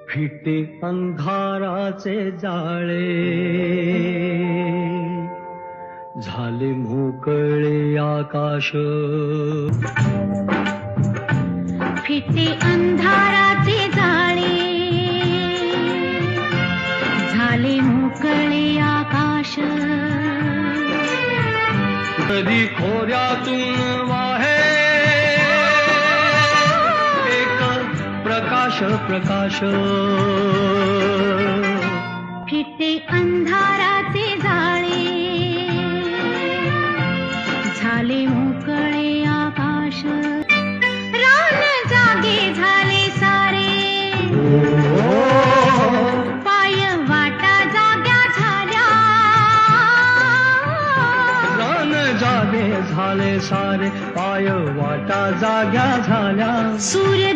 फिटे अंधाराचे जाळे, झाले मोकळे आकाश. फिटे अंधाराचे जाळे, झाले मोकळे आकाश. नदी खोऱ्यातून वाहे एक प्रकाश प्रकाश. फिटे अंधाराचे जाळे, झाले मोकळे आकाश. रान जागे झाले सारे, पाय वाटा जाग्या झाल्या. रान जागे झाले सारे, पाय वाटा जाग्या झाल्या. सूर्य